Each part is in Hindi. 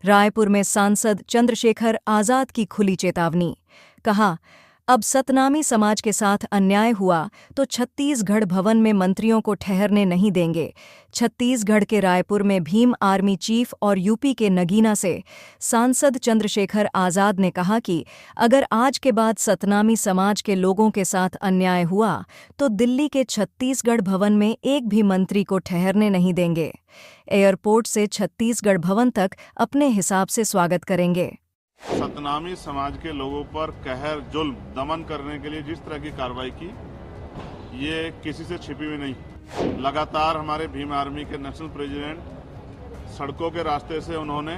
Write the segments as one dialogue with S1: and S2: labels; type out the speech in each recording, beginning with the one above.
S1: रायपुर में सांसद चंद्रशेखर आजाद की खुली चेतावनी। कहा, अब सतनामी समाज के साथ अन्याय हुआ तो छत्तीसगढ़ भवन में मंत्रियों को ठहरने नहीं देंगे। छत्तीसगढ़ के रायपुर में भीम आर्मी चीफ और यूपी के नगीना से सांसद चंद्रशेखर आजाद ने कहा कि अगर आज के बाद सतनामी समाज के लोगों के साथ अन्याय हुआ तो दिल्ली के छत्तीसगढ़ भवन में एक भी मंत्री को ठहरने नहीं देंगे। एयरपोर्ट से छत्तीसगढ़ भवन तक अपने हिसाब से स्वागत करेंगे।
S2: सतनामी समाज के लोगों पर कहर जुल्म दमन करने के लिए जिस तरह की कार्रवाई की, ये किसी से छिपी हुई नहीं। लगातार हमारे भीम आर्मी के नेशनल प्रेसिडेंट सड़कों के रास्ते से उन्होंने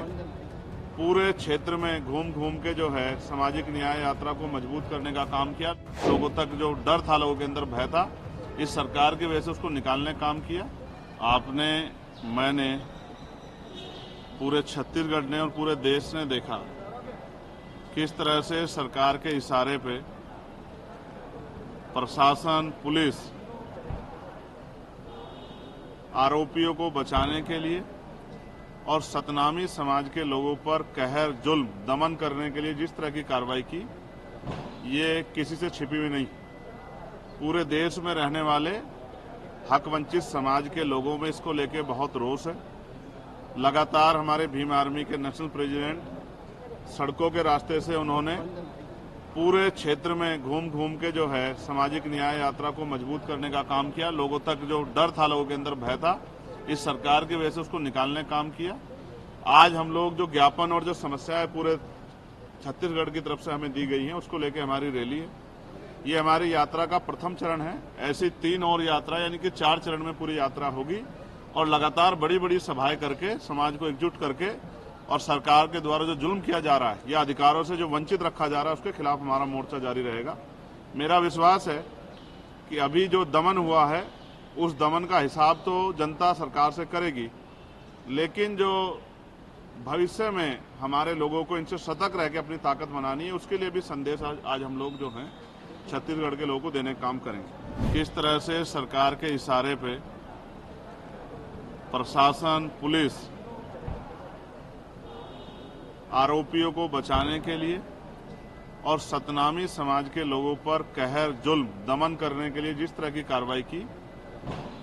S2: पूरे क्षेत्र में घूम घूम के जो है सामाजिक न्याय यात्रा को मजबूत करने का काम किया। लोगों तक जो डर था, लोगों के अंदर भय था, इस सरकार की वजह से उसको निकालने का काम किया। आपने, मैंने, पूरे छत्तीसगढ़ ने और पूरे देश ने देखा किस तरह से सरकार के इशारे पे प्रशासन, पुलिस आरोपियों को बचाने के लिए और सतनामी समाज के लोगों पर कहर जुल्म दमन करने के लिए जिस तरह की कार्रवाई की, ये किसी से छिपी हुई नहीं। पूरे देश में रहने वाले हक वंचित समाज के लोगों में इसको लेके बहुत रोष है। लगातार हमारे भीम आर्मी के नेशनल प्रेसिडेंट सड़कों के रास्ते से उन्होंने पूरे क्षेत्र में घूम घूम के जो है सामाजिक न्याय यात्रा को मजबूत करने का काम किया। लोगों तक जो डर था, लोगों के अंदर भय था, इस सरकार की वजह से उसको निकालने का काम किया। आज हम लोग जो ज्ञापन और जो समस्या है पूरे छत्तीसगढ़ की तरफ से हमें दी गई है, उसको लेकर हमारी रैली है। ये हमारी यात्रा का प्रथम चरण है। ऐसी 3 और यात्रा यानी कि 4 चरण में पूरी यात्रा होगी और लगातार बड़ी बड़ी सभाएं करके समाज को एकजुट करके और सरकार के द्वारा जो जुल्म किया जा रहा है या अधिकारों से जो वंचित रखा जा रहा है, उसके खिलाफ हमारा मोर्चा जारी रहेगा। मेरा विश्वास है कि अभी जो दमन हुआ है, उस दमन का हिसाब तो जनता सरकार से करेगी, लेकिन जो भविष्य में हमारे लोगों को इनसे सतर्क रह के अपनी ताकत बनानी है, उसके लिए भी संदेश आज हम लोग जो हैं छत्तीसगढ़ के लोगों को देने का काम करेंगे। किस तरह से सरकार के इशारे पे प्रशासन, पुलिस आरोपियों को बचाने के लिए और सतनामी समाज के लोगों पर कहर जुल्म दमन करने के लिए जिस तरह की कार्रवाई की,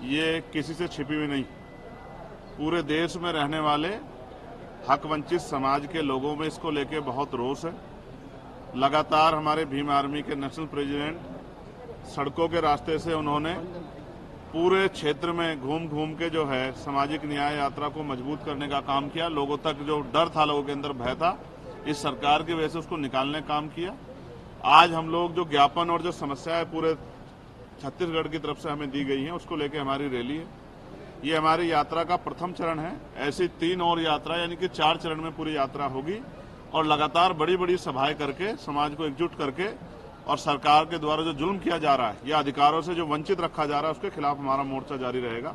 S2: ये किसी से छिपी हुई नहीं। पूरे देश में रहने वाले हक वंचित समाज के लोगों में इसको लेके बहुत रोष है। लगातार हमारे भीम आर्मी के नेशनल प्रेसिडेंट सड़कों के रास्ते से उन्होंने पूरे क्षेत्र में घूम घूम के जो है सामाजिक न्याय यात्रा को मजबूत करने का काम किया। लोगों तक जो डर था, लोगों के अंदर भय था, इस सरकार की वजह से उसको निकालने का काम किया। आज हम लोग जो ज्ञापन और जो समस्या है पूरे छत्तीसगढ़ की तरफ से हमें दी गई है, उसको लेकर हमारी रैली है। ये हमारी यात्रा का प्रथम चरण है। ऐसी 3 और यात्रा यानी कि 4 चरण में पूरी यात्रा होगी और लगातार बड़ी बड़ी सभाएं करके समाज को एकजुट करके और सरकार के द्वारा जो जुल्म किया जा रहा है या अधिकारों से जो वंचित रखा जा रहा है, उसके खिलाफ हमारा मोर्चा जारी रहेगा।